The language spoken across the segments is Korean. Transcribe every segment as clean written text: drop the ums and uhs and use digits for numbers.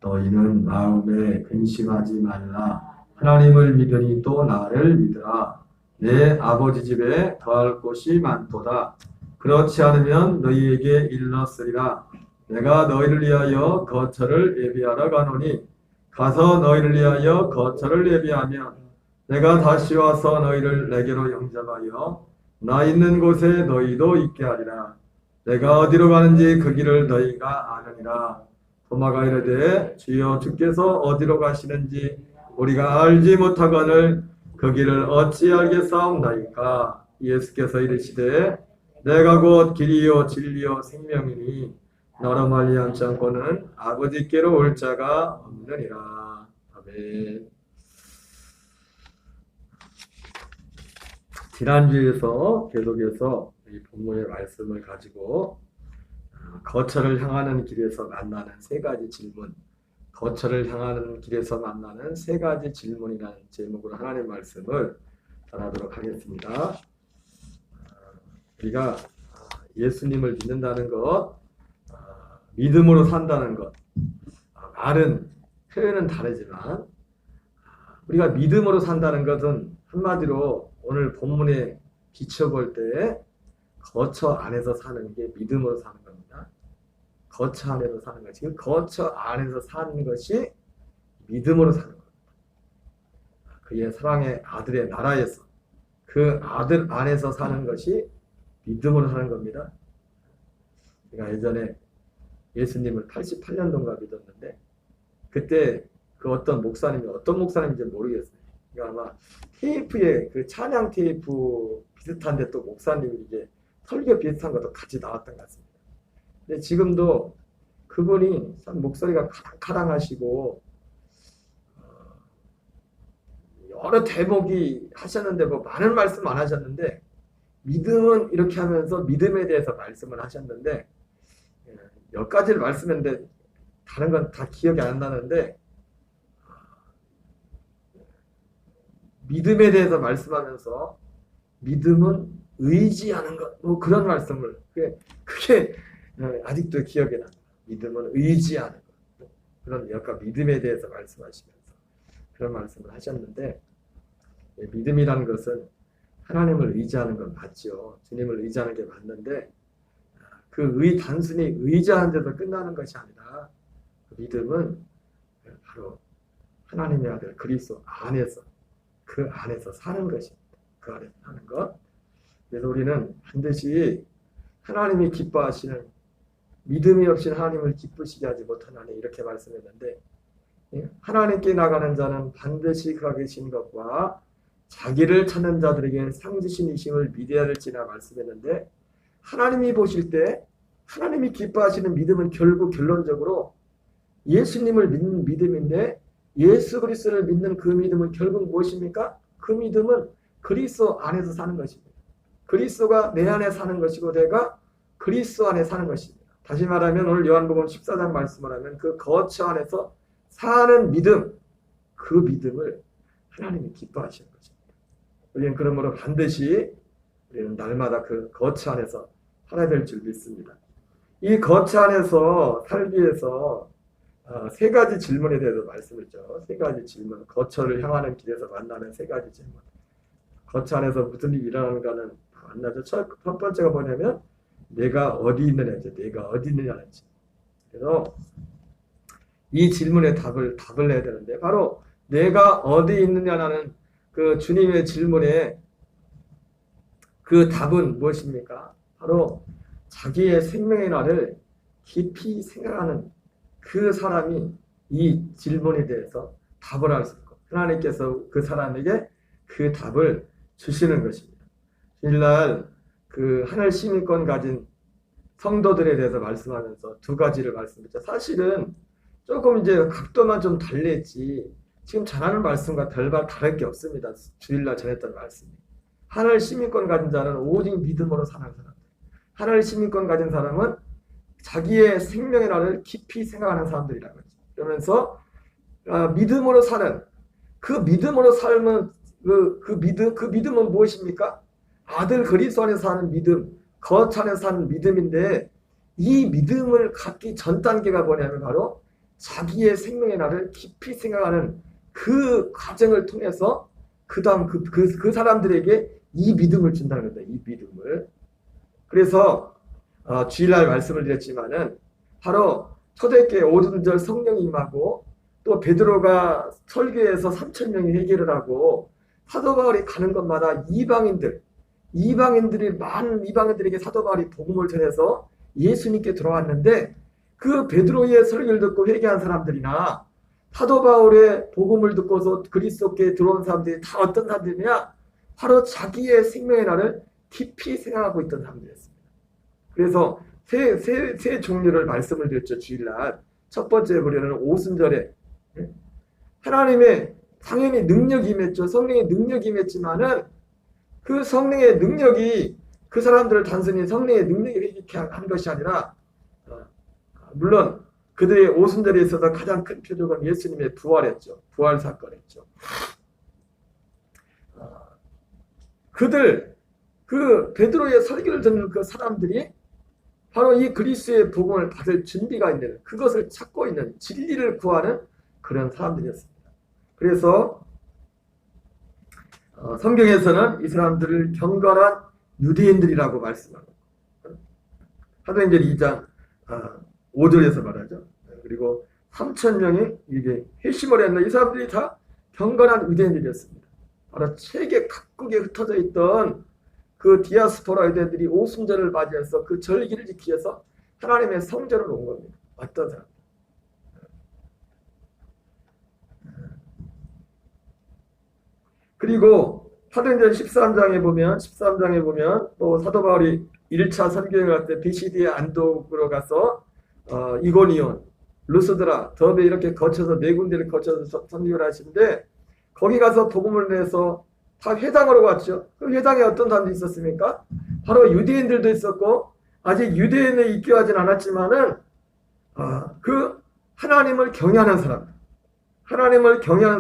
너희는 마음에 근심하지 말라. 하나님을 믿으니 또 나를 믿으라. 내 아버지 집에 더할 곳이 많도다. 그렇지 않으면 너희에게 일렀으리라. 내가 너희를 위하여 거처를 예비하러 가노니 가서 너희를 위하여 거처를 예비하면 내가 다시 와서 너희를 내게로 영접하여 나 있는 곳에 너희도 있게 하리라. 내가 어디로 가는지 그 길을 너희가 아느니라. 도마가 이르되 주여 주께서 어디로 가시는지 우리가 알지 못하거늘 그 길을 어찌 알겠사옵나이까. 예수께서 이르시되 내가 곧 길이요 진리요 생명이니 나로 말미암지 않고는 아버지께로 올 자가 없느니라. 아멘. 지난주에서 계속해서 이 본문의 말씀을 가지고 거처를 향하는 길에서 만나는 세 가지 질문, 거처를 향하는 길에서 만나는 세 가지 질문이라는 제목으로 하나님의 말씀을 전하도록 하겠습니다. 우리가 예수님을 믿는다는 것, 믿음으로 산다는 것, 말은 표현은 다르지만 우리가 믿음으로 산다는 것은 한마디로 오늘 본문에 비춰볼 때 거처 안에서 사는 게 믿음으로 사는 겁니다. 거처 안에서 사는 것. 지금 거처 안에서 사는 것이 믿음으로 사는 겁니다. 그의 사랑의 아들의 나라에서 그 아들 안에서 사는 것이 믿음으로 사는 겁니다. 제가 예전에 예수님을 88년도인가 믿었는데 그때 그 어떤 목사님인지 모르겠어요. 그러니까 아마 테이프에 그 찬양 테이프 비슷한데 또 목사님이 이제 설교 비슷한 것도 같이 나왔던 것 같습니다. 근데 지금도 그분이 참 목소리가 카랑카랑하시고 여러 대목이 하셨는데 뭐 많은 말씀 안 하셨는데 믿음은 이렇게 하면서 믿음에 대해서 말씀을 하셨는데 몇 가지를 말씀했는데 다른 건 다 기억이 안 나는데 믿음에 대해서 말씀하면서 믿음은 의지하는 것, 뭐 그런 말씀을 그게 아직도 기억에 납니다. 믿음은 의지하는 것, 그런 약간 믿음에 대해서 말씀하시면서 그런 말씀을 하셨는데 믿음이라는 것은 하나님을 의지하는 건 맞죠. 주님을 의지하는 게 맞는데 단순히 의지하는 데서 끝나는 것이 아니라 믿음은 바로 하나님의 아들 그리스도 안에서 그 안에서 사는 것입니다. 그 안에서 사는 것. 그래서 우리는 반드시 하나님이 기뻐하시는 믿음이 없이 하나님을 기쁘시게 하지 못하나니 이렇게 말씀했는데 하나님께 나가는 자는 반드시 그가 계신 것과 자기를 찾는 자들에게 상 주신 이심을 믿어야 될지나 말씀했는데 하나님이 보실 때 하나님이 기뻐하시는 믿음은 결국 결론적으로 예수님을 믿는 믿음인데 예수 그리스도를 믿는 그 믿음은 결국 무엇입니까? 그 믿음은 그리스도 안에서 사는 것입니다. 그리스도가 내 안에 사는 것이고 내가 그리스도 안에 사는 것입니다. 다시 말하면 오늘 요한복음 14장 말씀을 하면 그 거처 안에서 사는 믿음, 그 믿음을 하나님이 기뻐하시는 것입니다. 우리는 그러므로 반드시 우리는 날마다 그 거처 안에서 살아야 될 줄 믿습니다. 이 거처 안에서 살기 위해서 세 가지 질문에 대해서 말씀했죠. 세 가지 질문, 거처를 향하는 길에서 만나는 세 가지 질문. 거처 안에서 무슨 일이 일어나는가는 만나죠. 첫 번째가 뭐냐면 내가 어디 있느냐죠. 내가 어디 있느냐는 질문. 그래서 이 질문에 답을 해야 되는데 바로 내가 어디 있느냐라는 그 주님의 질문에 그 답은 무엇입니까? 바로 자기의 생명의 날을 깊이 생각하는 그 사람이 이 질문에 대해서 답을 할 수 있고 하나님께서 그 사람에게 그 답을 주시는 것입니다. 주일날 그 하늘 시민권 가진 성도들에 대해서 말씀하면서 두 가지를 말씀했죠. 사실은 조금 이제 각도만 좀 달랬지 지금 전하는 말씀과 별반 다를 게 없습니다. 주일날 전했던 말씀이. 하늘 시민권 가진 자는 오직 믿음으로 사는 사람들. 하늘 시민권 가진 사람은 자기의 생명의 날을 깊이 생각하는 사람들이라는 거죠. 그러면서 믿음으로 사는 그 믿음으로 살면 그 믿음은 무엇입니까? 아들 그리스도 안에서 사는 믿음, 거처 안에서 사는 믿음인데 이 믿음을 갖기 전 단계가 뭐냐면 바로 자기의 생명의 날을 깊이 생각하는 그 과정을 통해서 그 다음 그 사람들에게 이 믿음을 준다는 겁니다. 이 믿음을. 그래서 주일날 말씀을 드렸지만은 바로 초대교회 오순절 성령이 임하고 또 베드로가 설교에서 3,000명이 회개를 하고 사도 바울이 가는 곳마다 많은 이방인들에게 사도 바울이 복음을 전해서 예수님께 돌아왔는데 그 베드로의 설교를 듣고 회개한 사람들이나 사도 바울의 복음을 듣고서 그리스도께 들어온 사람들이 다 어떤 사람들이냐? 바로 자기의 생명의 날을 깊이 생각하고 있던 사람들이었습니다. 그래서 세 종류를 말씀을 드렸죠. 주일날. 첫 번째 보려는 오순절에 하나님의 당연히 능력이 임했죠. 성령의 능력이 임했지만은 그 성령의 능력이 그 사람들을 단순히 성령의 능력이 회개케 한 것이 아니라 물론 그들의 오순절에 있어서 가장 큰 표적은 예수님의 부활했죠. 부활 사건이었죠. 그 베드로의 설교를 듣는 그 사람들이 바로 이 그리스도의 복음을 받을 준비가 있는, 그것을 찾고 있는, 진리를 구하는 그런 사람들이었습니다. 그래서 성경에서는 이 사람들을 경건한 유대인들이라고 말씀합니다. 사도행전 2장 5절에서 말하죠. 그리고 3,000명이 이게 회심을 했는데 이 사람들이 다 경건한 유대인들이었습니다. 바로 세계 각국에 흩어져 있던 그 디아스포라 유대인들이 오순절을 맞이해서 그 절기를 지키기 위해서 하나님의 성전을 온 겁니다. 어떤 사람? 그리고 사도행전 13장에 보면 또 사도 바울이 1차 선교행을 할 때 비시디의 안독으로 가서 이고니온, 루스드라, 더베 이렇게 거쳐서 네 군데를 거쳐서 선교를 하시는데 거기 가서 복음을 내서 다 회당으로 갔죠. 그 회당에 어떤 사람들이 있었습니까? 바로 유대인들도 있었고 아직 유대인에 입교하진 않았지만은 그 하나님을 경외하는 사람, 하나님을 경외하는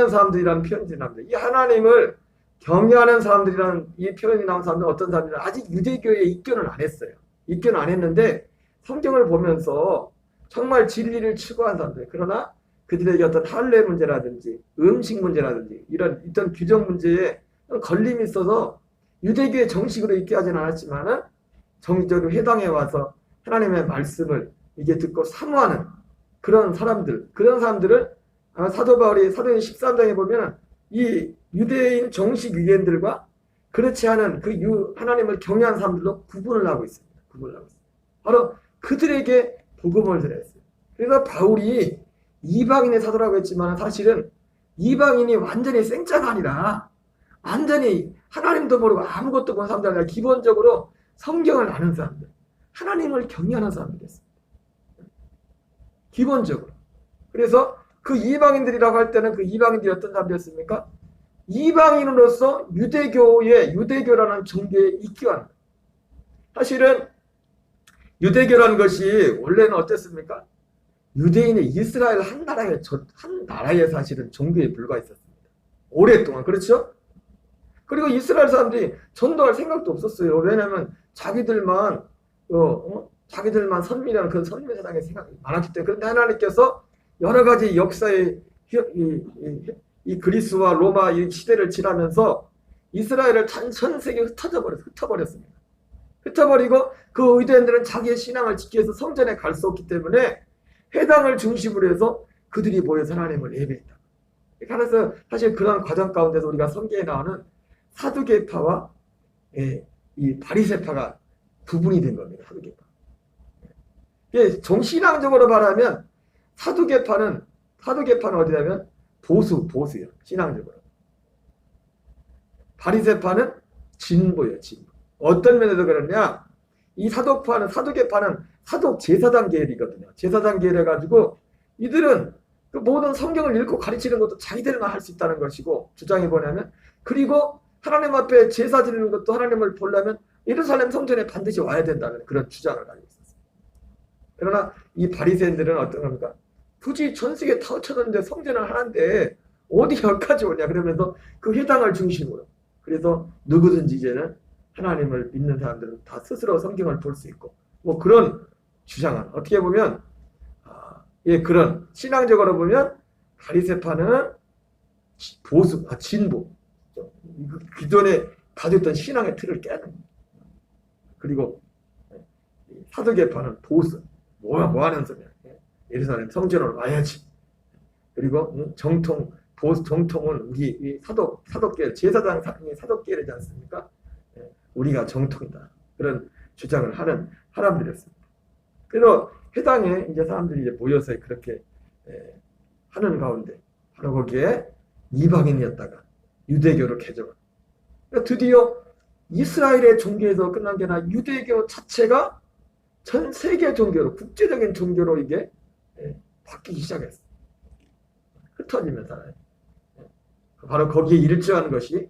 사람들이라는 표현이 나옵니다. 이 하나님을 경외하는 사람들이라는 이 표현이 나온 사람들은 어떤 사람들은 아직 유대교에 입교는 안 했어요. 입교는 안 했는데 성경을 보면서 정말 진리를 추구한 사람들. 그러나 그들에게 어떤 할례 문제라든지 음식 문제라든지 이런 어떤 규정 문제에 걸림이 있어서 유대교에 정식으로 입교하지는 않았지만은 정식적으로 회당에 와서 하나님의 말씀을 이게 듣고 사모하는 그런 사람들을 사도 바울이 사도행전 13장에 보면 이 유대인 정식 유대인들과 그렇지 않은 그 하나님을 경외하는 사람들로 구분을 하고 있습니다. 바로 그들에게 복음을 전했어요. 그래서 바울이 이방인의 사도라고 했지만 사실은 이방인이 완전히 생짜가 아니라 완전히 하나님도 모르고 아무것도 모르는 사람들 아니라 기본적으로 성경을 아는 사람들, 하나님을 경외하는 사람들이었습니다. 기본적으로. 그래서 그 이방인들이라고 할 때는 그 이방인들이 어떤 사람들이었습니까? 이방인으로서 유대교라는 종교에 입교하는 거예요. 사실은 유대교라는 것이 원래는 어땠습니까? 유대인의 이스라엘 한 나라에 사실은 종교에 불과했었습니다. 오랫동안. 그렇죠? 그리고 이스라엘 사람들이 전도할 생각도 없었어요. 왜냐하면 자기들만 선민이라는 그런 선민 세상에 생각이 많았기 때문에. 그런데 하나님께서 여러 가지 역사의 이 그리스와 로마 이 시대를 지나면서 이스라엘을 전 세계에 흩어버렸습니다. 흩어버리고 그 유대인들은 자기의 신앙을 지키기 위해서 성전에 갈 수 없기 때문에 회당을 중심으로 해서 그들이 모여서 하나님을 예배했다. 그래서 사실 그런 과정 가운데서 우리가 성경에 나오는 사두개파와 이 바리새파가 구분이 된 겁니다. 사두개파. 정신앙적으로 말하면 사두개파는 어디냐면 보수요. 신앙적으로. 바리새파는 진보예요. 진보. 어떤 면에서 그러냐? 이 사두개파는 사독 제사장 계열이거든요. 제사장 계열 해가지고 이들은 그 모든 성경을 읽고 가르치는 것도 자기들만 할 수 있다는 것이고 주장이 뭐냐면 그리고 하나님 앞에 제사 드리는 것도 하나님을 보려면 예루살렘 성전에 반드시 와야 된다는 그런 주장을 가지고 있었어요. 그러나 이 바리새인들은 어떤 겁니까? 굳이 전 세계 다 흩어졌는데 성전을 하는데 어디 여기까지 오냐 그러면서 그 회당을 중심으로 그래서 누구든지 이제는 하나님을 믿는 사람들은 다 스스로 성경을 볼 수 있고 뭐 그런 주장은 어떻게 보면 예, 그런 신앙적으로 보면 바리새파는 보수, 진보, 기존에 가졌던 신앙의 틀을 깨는. 그리고 사두개파는 보수, 뭐 하는 소리야. 예루살렘 성전으로 와야지. 그리고 보수 정통은 우리 사독계 제사장 사독계이지 않습니까? 우리가 정통이다. 그런 주장을 하는 사람들이었습니다. 그래서 회당에 이제 사람들이 이제 모여서 그렇게 하는 가운데 바로 거기에 이방인이었다가 유대교로 개종을. 그러니까 드디어 이스라엘의 종교에서 끝난 게 아니라 유대교 자체가 전 세계 종교로, 국제적인 종교로 이게 바뀌기 시작했어요. 흩어지면서. 바로 거기에 일조하는 것이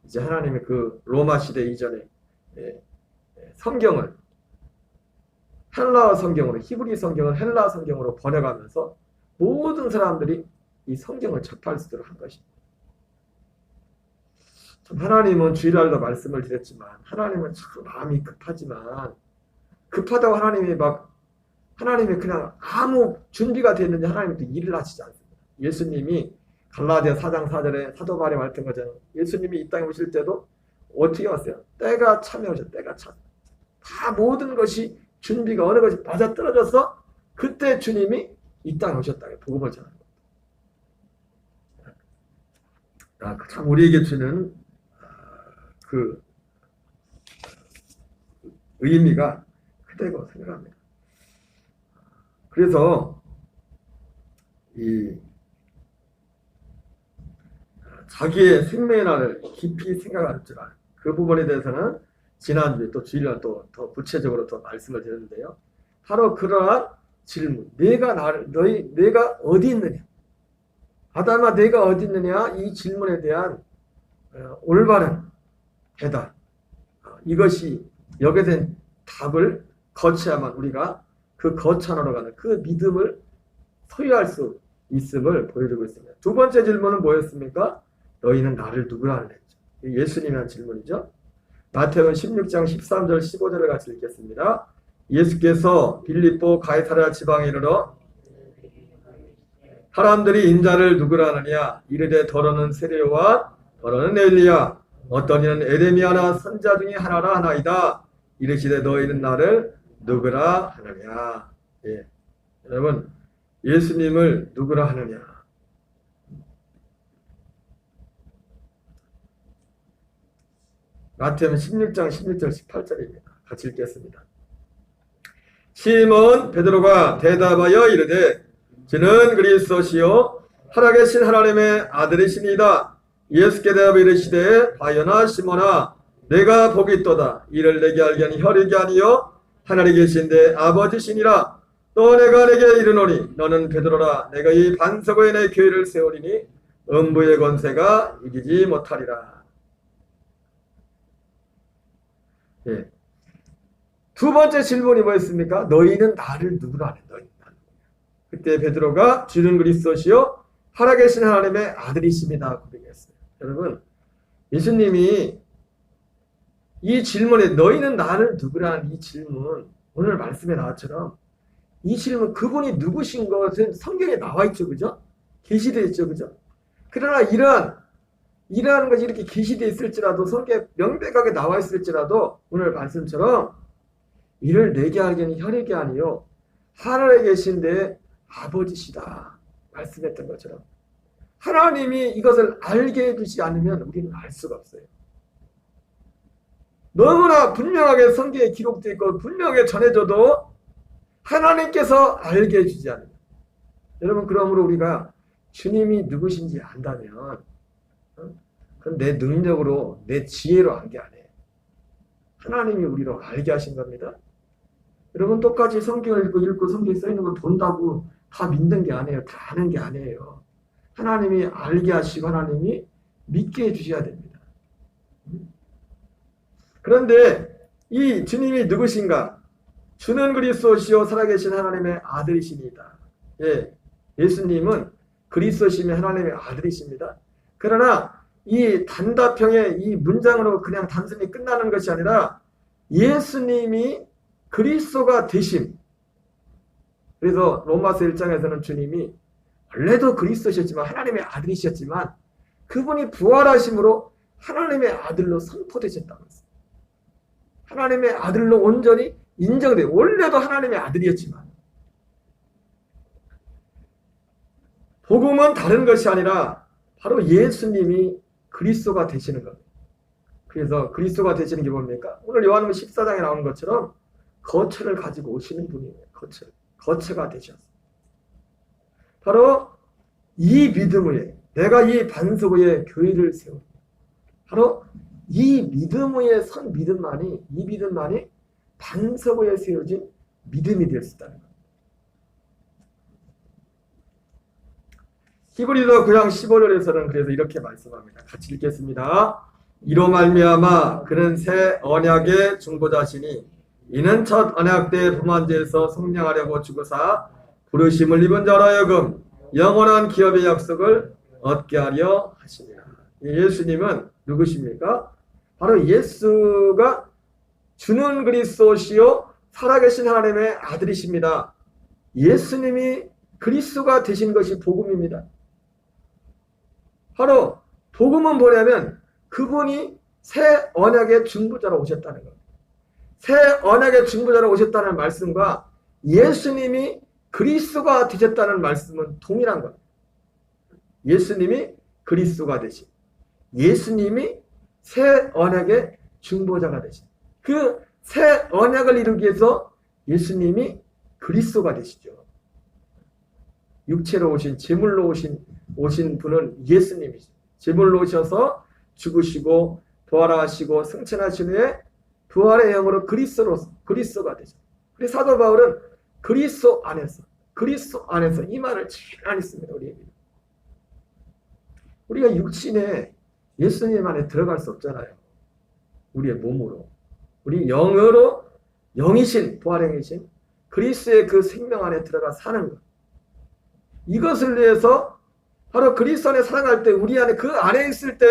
이제 하나님의 그 로마 시대 이전에 성경을 헬라어 성경으로, 히브리 성경을 헬라어 성경으로 번역하면서 모든 사람들이 이 성경을 접할 수 있도록 한 것입니다. 참 하나님은 주일날도 말씀을 드렸지만 하나님은 참 마음이 급하지만 급하다고 하나님이 그냥 아무 준비가 됐는지 하나님도 일을 하시지 않습니다. 예수님이 갈라디아 4장 4절에 사도 바울이 말했던 것처럼 예수님이 이 땅에 오실 때도 어떻게 왔어요? 때가 차면 오셨어요. 때가 차. 다 모든 것이 준비가 어느 것이 맞아떨어져서 그때 주님이 이 땅에 오셨다. 복음을 전하는 겁니다. 참 우리에게 주는 그 의미가 크다고 생각합니다. 그래서 이 자기의 생명의 날을 깊이 생각할 줄 아는 그 부분에 대해서는 지난주에 또 주일날 또 더 구체적으로 더 말씀을 드렸는데요. 바로 그러한 질문, 내가 어디 있느냐? 아담아, 내가 어디 있느냐? 이 질문에 대한 올바른 대답, 이것이 여기에 대한 답을 거쳐야만 우리가 그 거창으로 가는 그 믿음을 소유할 수 있음을 보여주고 있습니다. 두 번째 질문은 뭐였습니까? 너희는 나를 누구라 하느냐? 예수님이란 질문이죠. 마태복음 16장 13절 15절을 같이 읽겠습니다. 예수께서 빌립보 가이사랴 지방에 이르러 사람들이 인자를 누구라 하느냐? 이르되 더러는 세례요한, 더러는 엘리야, 어떤 이는 에레미야나 선자 중에 하나라 하나이다. 이르시되 너희는 나를 누구라 하느냐? 예. 여러분, 예수님을 누구라 하느냐? 마태복음 16장 16절 18절입니다. 같이 읽겠습니다. 시몬 베드로가 대답하여 이르되 저는 그리스도시요 살아계신 하나님의 아들이시니이다. 예수께 대답하여 이르시되 바요나 시몬아 내가 복이 있도다. 이를 내게 알게 하니 혈육이 아니요 하늘에 계신데 아버지시니라. 또 내가 내게 이르노니 너는 베드로라. 내가 이 반석 위에 내 교회를 세우리니 음부의 권세가 이기지 못하리라. 예. 두 번째 질문이 뭐였습니까? 너희는 나를 누구라 하냐? 너희는 나를. 그때 베드로가 주는 그리스도시요 살아계신 하나님의 아들이십니다. 고백했어요. 여러분, 예수님이 이 질문에 너희는 나를 누구라 하는 이 질문, 오늘 말씀에 나왔처럼 이 질문, 그분이 누구신 것은 성경에 나와 있죠. 그죠? 계시되어 있죠. 그죠? 그러나 이러한 것이 이렇게 계시되어 있을지라도, 성경에 명백하게 나와 있을지라도 오늘 말씀처럼 이를 내게 알게는 혈육이 아니요 하늘에 계신데 아버지시다 말씀했던 것처럼 하나님이 이것을 알게 해주지 않으면 우리는 알 수가 없어요. 너무나 분명하게 성경에 기록되어 있고 분명하게 전해져도 하나님께서 알게 해주지 않으면, 여러분, 그러므로 우리가 주님이 누구신지 안다면 그건 내 능력으로 내 지혜로 안 게 아니에요. 하나님이 우리로 알게 하신 겁니다. 여러분, 똑같이 성경을 읽고 성경에 써있는 걸 본다고 다 믿는 게 아니에요. 다 아는 게 아니에요. 하나님이 알게 하시고 하나님이 믿게 해주셔야 됩니다. 그런데 이 주님이 누구신가? 주는 그리스도시요 살아계신 하나님의 아들이십니다. 예, 예수님은 그리스도시며 하나님의 아들이십니다. 그러나 이 단답형의 이 문장으로 그냥 단순히 끝나는 것이 아니라 예수님이 그리스도가 되심, 그래서 로마서 1장에서는 주님이 원래도 그리스도셨지만 하나님의 아들이셨지만 그분이 부활하심으로 하나님의 아들로 선포되셨다고 했어요. 하나님의 아들로 온전히 인정돼요. 원래도 하나님의 아들이었지만 복음은 다른 것이 아니라 바로 예수님이 그리스도가 되시는 겁니다. 그래서 그리스도가 되시는 게 뭡니까? 오늘 요한복음 14장에 나오는 것처럼 거처를 가지고 오시는 분이에요. 거처가 되셨어요. 바로 이 믿음 위에 내가 이 반석 위에 교회를 세우고 바로 이 믿음 위에 선 믿음만이 이 믿음만이 반석 위에 세워진 믿음이 될 수 있다는 겁니다. 히브리서 9장 15절에서는 그래서 이렇게 말씀합니다. 같이 읽겠습니다. 이로 말미암아 그는 새 언약의 중보자시니 이는 첫 언약 때 범한죄에서 속량하려고 죽으사 부르심을 입은 자로 하여금 영원한 기업의 약속을 얻게 하려 하시니라. 예수님은 누구십니까? 바로 예수가 주는 그리스도시요 살아계신 하나님의 아들이십니다. 예수님이 그리스도가 되신 것이 복음입니다. 바로 복음은 뭐냐면 그분이 새 언약의 중보자로 오셨다는 겁니다. 새 언약의 중보자로 오셨다는 말씀과 예수님이 그리스도가 되셨다는 말씀은 동일한 겁니다. 예수님이 그리스도가 되신, 예수님이 새 언약의 중보자가 되신, 그 새 언약을 이루기 위해서 예수님이 그리스도가 되시죠. 육체로 오신, 제물로 오신 분은 예수님이시죠. 제물로 오셔서 죽으시고 부활하시고 승천하신 후에 부활의 영으로 그리스도가 되죠. 그래서 사도 바울은 그리스도 안에서 이 말을 제일 많이 씁니다. 우리가 육신에 예수님 안에 들어갈 수 없잖아요. 우리의 몸으로. 우리 영으로 영이신 부활행이신 그리스도의 그 생명 안에 들어가 사는 것. 이것을 위해서 바로 그리스도 안에 살아갈 때 우리 안에 그 안에 있을 때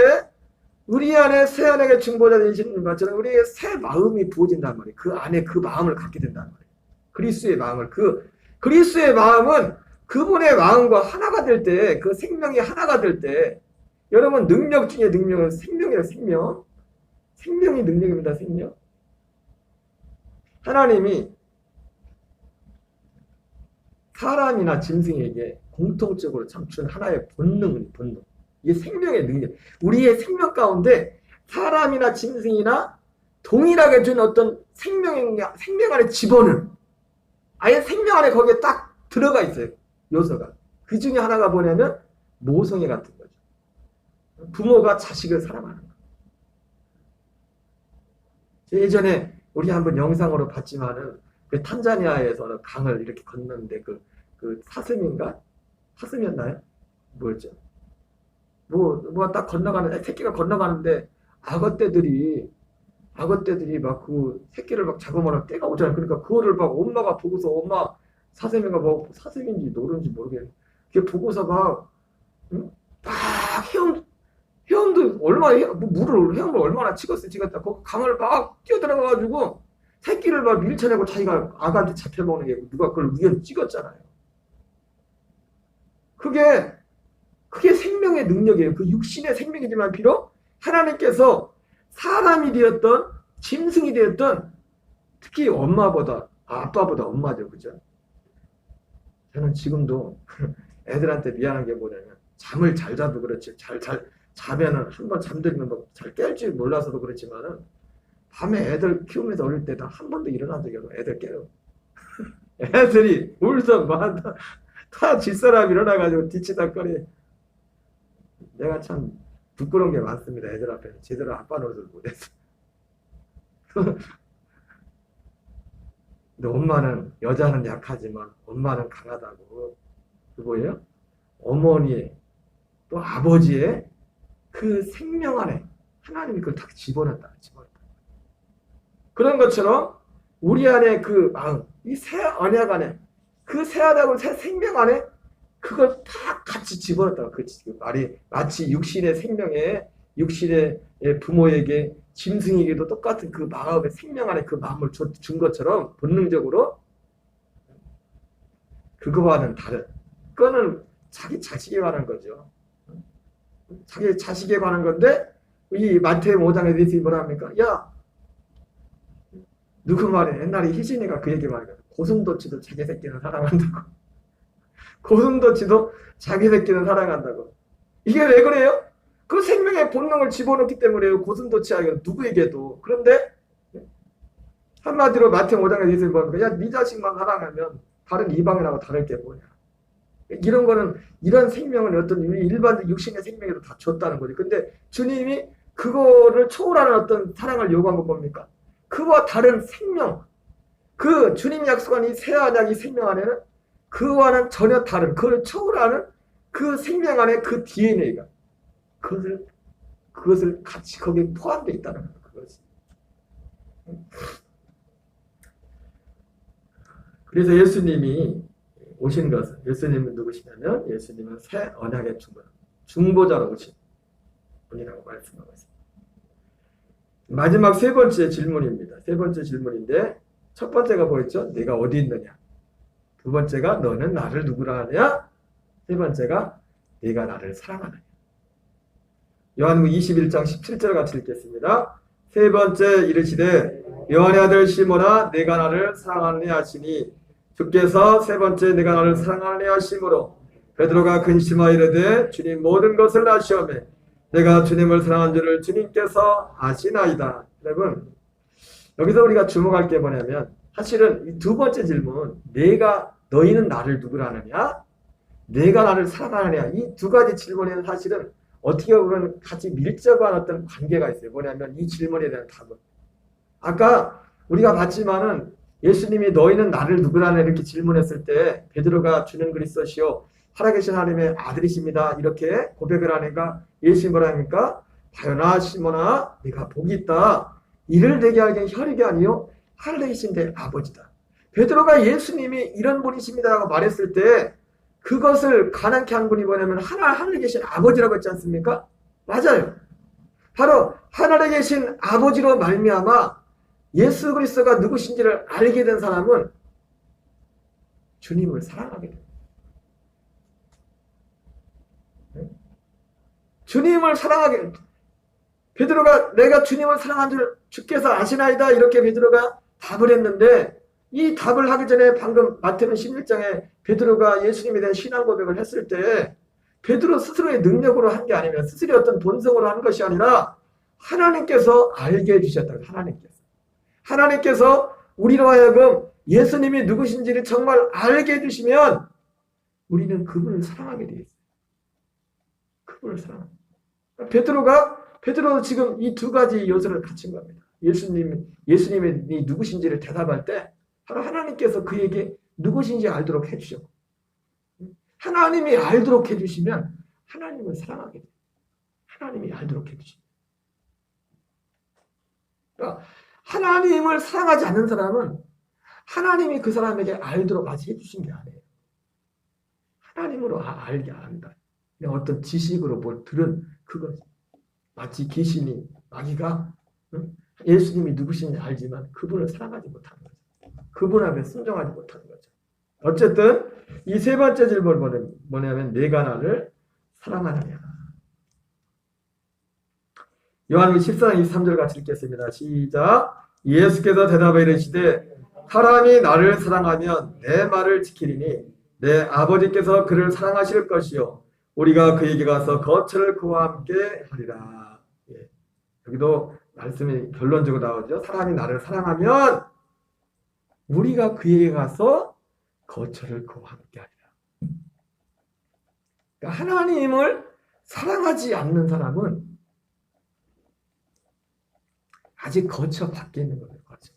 우리 안에 새 언약의 중보자 되시는 것처럼 우리의 새 마음이 부어진단 말이에요. 그 안에 그 마음을 갖게 된단 말이에요. 그리스도의 마음을 그리스도의 마음은 그분의 마음과 하나가 될 때 그 생명이 하나가 될 때 여러분 능력 중에 능력은 생명이에요. 생명이 능력입니다. 생명. 하나님이 사람이나 짐승에게 공통적으로 참준 하나의 본능. 이게 생명의 능력. 우리의 생명 가운데 사람이나 짐승이나 동일하게 준 어떤 생명 안에 집어넣은 아예 생명 안에 거기에 딱 들어가 있어요. 요소가. 그 중에 하나가 뭐냐면 모성애 같은 거죠. 부모가 자식을 사랑하는 거. 예전에 우리 한번 영상으로 봤지만은 그 탄자니아에서는 강을 이렇게 건너는데 그 사슴인가? 사슴이었나요? 뭐였죠? 뭐가 딱 건너가는, 새끼가 건너가는데 악어떼들이 막 그 새끼를 막 잡아먹는 때가 오잖아요. 그러니까 그거를 막 엄마가 보고서 엄마 사슴인가 뭐 사슴인지 노른지 모르겠는데 그게 보고서 막 헤엄도 얼마나 헤엄을 얼마나 찍었다. 그 강을 막 뛰어들어가가지고 새끼를 막 밀쳐내고 자기가 악한테 잡혀먹는 게 누가 그걸 우연히 찍었잖아요. 그게 생명의 능력이에요. 그 육신의 생명이지만 비록 하나님께서 사람이 되었던 짐승이 되었던 특히 아빠보다 엄마죠. 그죠? 저는 지금도 애들한테 미안한 게 뭐냐면 잠을 잘 자도 그렇지 자면은 한번 잠들면 뭐 잘 깰 줄 몰라서도 그렇지만은 밤에 애들 키우면서 어릴 때 다 한 번도 일어난 적이 없어. 애들 깨요. 애들이 울서 다 집사람 일어나가지고 뒤치다거리. 내가 참 부끄러운 게 많습니다. 애들 앞에서 제대로 아빠 노릇을 못했어. 근데 엄마는 여자는 약하지만 엄마는 강하다고. 그 뭐예요? 어머니의 또 아버지의 그 생명 안에 하나님이 그걸 다 집어넣었다. 그런 것처럼 우리 안에 그 마음, 이 새 언약 안에 그 새 언약을 새 생명 안에 그걸 다 같이 집어넣었다. 그 말이 마치 육신의 생명에 육신의 부모에게 짐승에게도 똑같은 그 마음의 생명 안에 그 마음을 준 것처럼 본능적으로 그거와는 다른. 그거는 자기 자식에 관한 거죠. 자기 자식에 관한 건데 이 마태복음 5장에 대해서 뭐라 합니까? 야, 누구 말에 옛날에 희진이가 그 얘기 말이거든. 고슴도치도 자기 새끼는 사랑한다고. 고슴도치도 자기 새끼는 사랑한다고. 이게 왜 그래요? 그 생명의 본능을 집어넣기 때문에요. 고슴도치야 누구에게도. 그런데 한마디로 마태복음 5장에 대해서 뭐니까 야, 네 자식만 사랑하면 다른 이방인하고 다를 게 뭐냐. 이런 거는 이런 생명은 어떤 일반 육신의 생명에도 다 줬다는 거지. 근데 주님이 그거를 초월하는 어떤 사랑을 요구한 건 뭡니까? 그와 다른 생명, 그 주님이 약속한 이 새 언약의 생명 안에는 그와는 전혀 다른, 그걸 초월하는 그 생명 안에 그 DNA가 그것을 같이 거기에 포함되어 있다는 거예요. 그것이. 그래서 예수님이 오신 것은, 예수님은 누구시냐면 예수님은 새 언약의 중보자로 오신 분이라고 말씀하고 있습니다. 마지막 세 번째 질문입니다. 세 번째 질문인데 첫 번째가 뭐였죠? 내가 어디 있느냐? 두 번째가 너는 나를 누구라 하냐? 세 번째가 내가 나를 사랑하느냐? 요한복음 21장 17절 같이 읽겠습니다. 세 번째 이르시되 요한의 아들 시몬아 내가 나를 사랑하느냐 하시니 주께서 세 번째 내가 나를 사랑하느냐 하심으로 베드로가 근심하여 이르되 주님 모든 것을 아시오매 내가 주님을 사랑한 줄을 주님께서 아시나이다. 여러분 여기서 우리가 주목할 게 뭐냐면 사실은 이 두 번째 질문 너희는 나를 누구라 하느냐? 내가 나를 사랑하느냐? 이 두 가지 질문에는 사실은 어떻게 보면 같이 밀접한 어떤 관계가 있어요. 뭐냐면 이 질문에 대한 답은 아까 우리가 봤지만은 예수님이 너희는 나를 누구라 하느냐 이렇게 질문했을 때 베드로가 주는 그리스도시요 살아계신 하나님의 아들이십니다. 이렇게 고백을 하니까 예수님이 뭐라 합니까? 바요나 시몬아 네가 복이 있다. 이를 내게 하기엔 혈육이 아니요 하늘에 계신 내 아버지다. 베드로가 예수님이 이런 분이십니다라고 말했을 때 그것을 가난케 한 분이 뭐냐면 하늘에 계신 아버지라고 했지 않습니까? 맞아요. 바로 하늘에 계신 아버지로 말미암아 예수 그리스도가 누구신지를 알게 된 사람은 주님을 사랑하게 됩니다. 주님을 사랑하게 베드로가 내가 주님을 사랑한 줄 주께서 아시나이다 이렇게 베드로가 답을 했는데 이 답을 하기 전에 방금 마태복음 16장에 베드로가 예수님에 대한 신앙 고백을 했을 때 베드로 스스로의 능력으로 한 게 아니면 스스로의 어떤 본성으로 한 것이 아니라 하나님께서 알게 해주셨다. 하나님께서 우리로 하여금 예수님이 누구신지를 정말 알게 해주시면 우리는 그분을 사랑하게 되어 있어요. 그분을 사랑합니다. 베드로도 지금 이 두 가지 요소를 갖춘 겁니다. 예수님이 누구신지를 대답할 때 바로 하나님께서 그에게 누구신지 알도록 해주셨고 하나님이 알도록 해주시면 하나님을 사랑하게 돼요. 하나님이 알도록 해주십니다. 그러니까 하나님을 사랑하지 않는 사람은 하나님이 그 사람에게 알도록 아직 해주신 게 아니에요. 하나님으로 알게 안다. 그냥 어떤 지식으로 뭘 들은 그거지. 마치 귀신이 마귀가 예수님이 누구신지 알지만 그분을 사랑하지 못하는 거죠. 그분 앞에 순종하지 못하는 거죠. 어쨌든 이 세 번째 질문은 뭐냐면 내가 나를 사랑하느냐. 요한복음 14장 23절 같이 읽겠습니다. 시작. 예수께서 대답하여 이르시되 사람이 나를 사랑하면 내 말을 지키리니 내 아버지께서 그를 사랑하실 것이요 우리가 그에게 가서 거처를 그와 함께 하리라. 예. 여기도 말씀이 결론적으로 나오죠. 사람이 나를 사랑하면 우리가 그에게 가서 거처를 그와 함께 하리라. 그러니까 하나님을 사랑하지 않는 사람은 아직 거처 밖에 있는 거예요. 거처.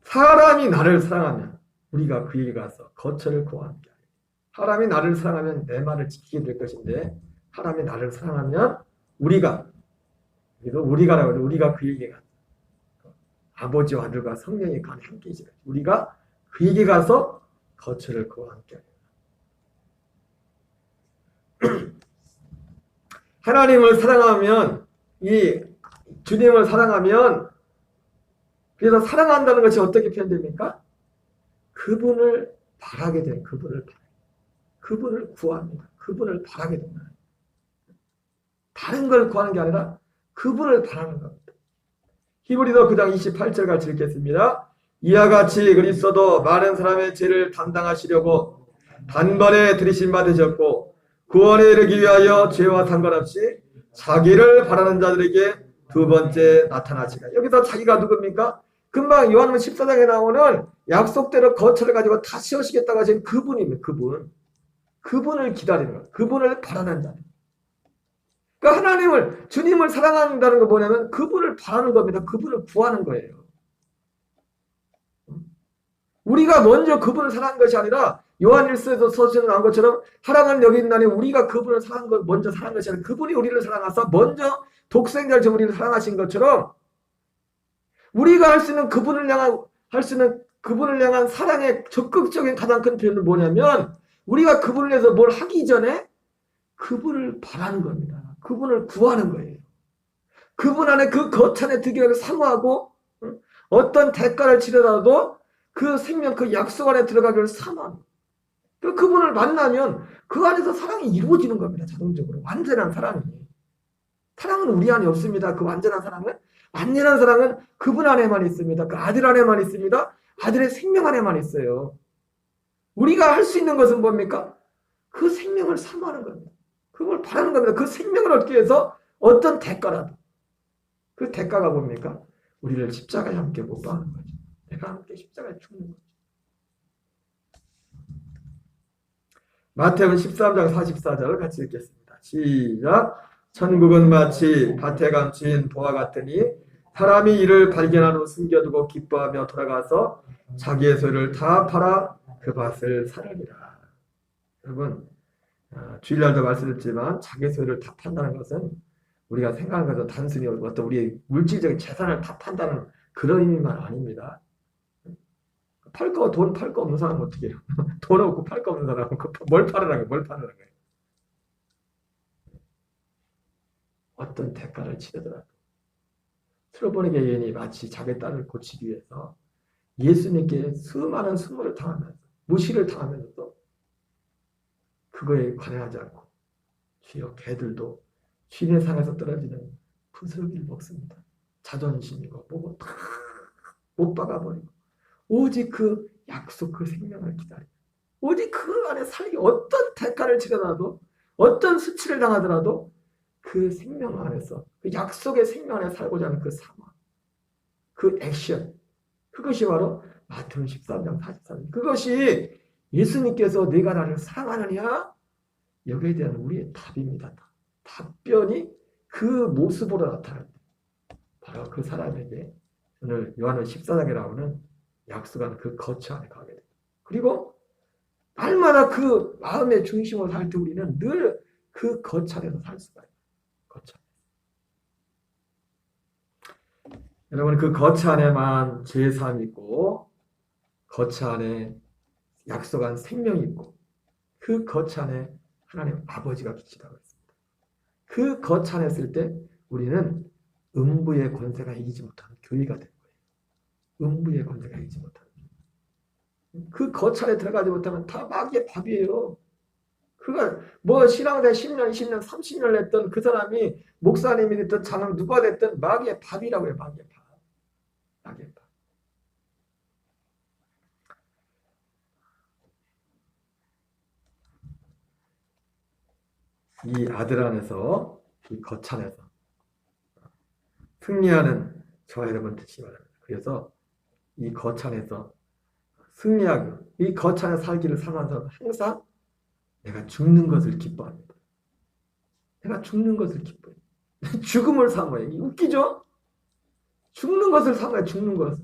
사람이 나를 사랑하면 우리가 그에게 가서 거처를 그와 함께 하리라. 사람이 나를 사랑하면 내 말을 지키게 될 것인데 사람이 나를 사랑하면 우리가 그에게 가서 아버지와 아들과 성령이 함께 있어요. 우리가 그에게 가서 거처를 그와 함께 하리라. 하나님을 사랑하면 이 주님을 사랑하면 그래서 사랑한다는 것이 어떻게 표현됩니까? 그분을 바라게 된 그분을 구합니다. 그분을 바라게 된다. 다른 걸 구하는 게 아니라 그분을 바라는 겁니다. 히브리서 9장 28절 같이 읽겠습니다. 이와 같이 그리스도도 많은 사람의 죄를 담당하시려고 단번에 들이심 받으셨고 구원에 이르기 위하여 죄와 상관없이 자기를 바라는 자들에게 두 번째 나타나시라. 여기서 자기가 누굽니까? 금방 요한복음 14장에 나오는 약속대로 거처를 가지고 다시 오시겠다고 하신 그분입니다. 그분을 기다리는 것, 그분을 바라는 자. 그러니까 하나님을, 주님을 사랑한다는 거 뭐냐면 그분을 바라는 겁니다. 그분을 구하는 거예요. 우리가 먼저 그분을 사랑한 것이 아니라 요한일서에서 서신에 나온 것처럼 사랑은 여기 있나니 우리가 그분을 먼저 사랑한 것이 아니라 그분이 우리를 사랑하사 먼저 독생자를 줘 우리를 사랑하신 것처럼 우리가 할 수 있는 그분을 향한 사랑의 적극적인 가장 큰 표현은 뭐냐면 우리가 그분을 위해서 뭘 하기 전에 그분을 바라는 겁니다. 그분을 구하는 거예요. 그분 안에 그 거찬에 들기를 사모하고 어떤 대가를 치르더라도 그 생명, 그 약속 안에 들어가기를 사모합니다. 그분을 만나면 그 안에서 사랑이 이루어지는 겁니다. 자동적으로. 완전한 사랑이. 사랑은 우리 안에 없습니다. 그 완전한 사랑은 그분 안에만 있습니다. 그 아들 안에만 있습니다. 아들의 생명 안에만 있어요. 우리가 할 수 있는 것은 뭡니까? 그 생명을 사모하는 겁니다. 그걸 바라는 겁니다. 그 생명을 얻기 위해서 어떤 대가라도. 그 대가가 뭡니까? 우리를 십자가에 함께 못 박는 거죠. 내가 함께 십자가에 죽는 거죠. 마태복음 13장 44절을 같이 읽겠습니다. 시작. 천국은 마치 밭에 감춘 보화 같으니 사람이 이를 발견한 후 숨겨두고 기뻐하며 돌아가서 자기의 소유를 다 팔아 그 밭을 사려니라. 여러분, 주일날도 말씀드렸지만 자기의 소유를 다 판다는 것은 우리가 생각하는 것은 단순히 어떤 우리의 물질적인 재산을 다 판다는 그런 의미만 아닙니다. 돈 팔 거 없는 사람은 어떻게 해요? 돈 없고 팔 거 없는 사람은 뭘 팔으라고, 뭘 팔으라고 해요? 어떤 대가를 치르더라도 트로보니게 여인이 마치 자기 딸을 고치기 위해서 예수님께 수많은 수모를 당하면서 무시를 당하면서도 그거에 관여하지 않고 주여 개들도 쥐의 상에서 떨어지는 부스러기를 먹습니다. 자존심이고 뭐고 다 못 박아버리고 오직 그 약속 그 생명을 기다리고 오직 그 안에 살기 어떤 대가를 치르더라도 어떤 수치를 당하더라도 그 생명 안에서 그 약속의 생명 안에 살고자 하는 그 사망 그 액션 그것이 바로 마태복음 13장 44절 그것이 예수님께서 네가 나를 사랑하느냐 여기에 대한 우리의 답입니다. 답변이 그 모습으로 나타납니다. 바로 그 사람에게 오늘 요한은 14장에 나오는 약속한 그 거처 안에 가게 됩니다. 그리고 날마다 그 마음의 중심으로 살 때 우리는 늘 그 거처 안에서 살 수가 있어요. 거처. 여러분 그 거처 안에만 제3이 있고 거처 안에 약속한 생명이 있고 그 거처 안에 하나님 아버지가 계시다고 했습니다. 그 거처 안에 있을 때 우리는 음부의 권세가 이기지 못하는 교회가 된 거예요. 음부의 권세가 이기지 못하는 그 거처 안에 들어가지 못하면 다 마귀의 밥이에요. 그가 뭐 신앙생활 10년, 20년, 30년을 했던 그 사람이 목사님이 됐든 장로 누가 됐든 마귀의 밥이라고 해요. 마귀의 밥. 마귀의 밥. 이 아들 안에서 이 거처 안에서 승리하는 저와 여러분 되시기 바랍니다. 그래서 이 거처 안에서 승리하고 이 거처 안에 살기를 사모하는 사람은 항상 내가 죽는 것을 기뻐합니다. 내가 죽는 것을 기뻐해요. 죽음을 사모해요. 웃기죠? 죽는 것을 사모해 죽는 것.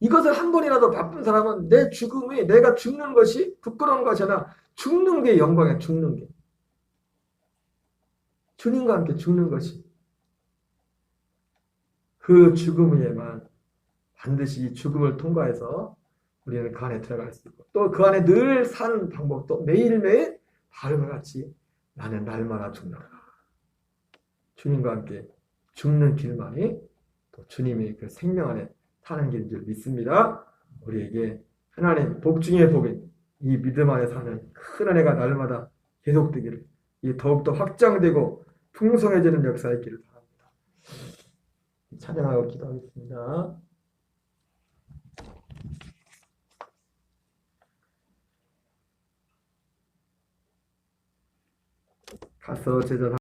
이것을 한 번이라도 바쁜 사람은 내 죽음이 내가 죽는 것이 부끄러운 것이 아니라 죽는 게 영광이야. 죽는 게. 주님과 함께 죽는 것이 그 죽음 위에만 반드시 이 죽음을 통과해서 우리는 그 안에 들어갈 수 있고 또 그 안에 늘 사는 방법도 매일매일 바로와 같이 나는 날마다 죽노라. 주님과 함께 죽는 길만이 또 주님의 그 생명 안에 사는 길인 줄 믿습니다. 우리에게 하나님 복 중에 복인 이 믿음 안에 사는 큰 은혜가 날마다 계속되기를 이 더욱더 확장되고 풍성해지는 역사 있기를 바랍니다. 찬양하고 기도하겠습니다. 가서 제자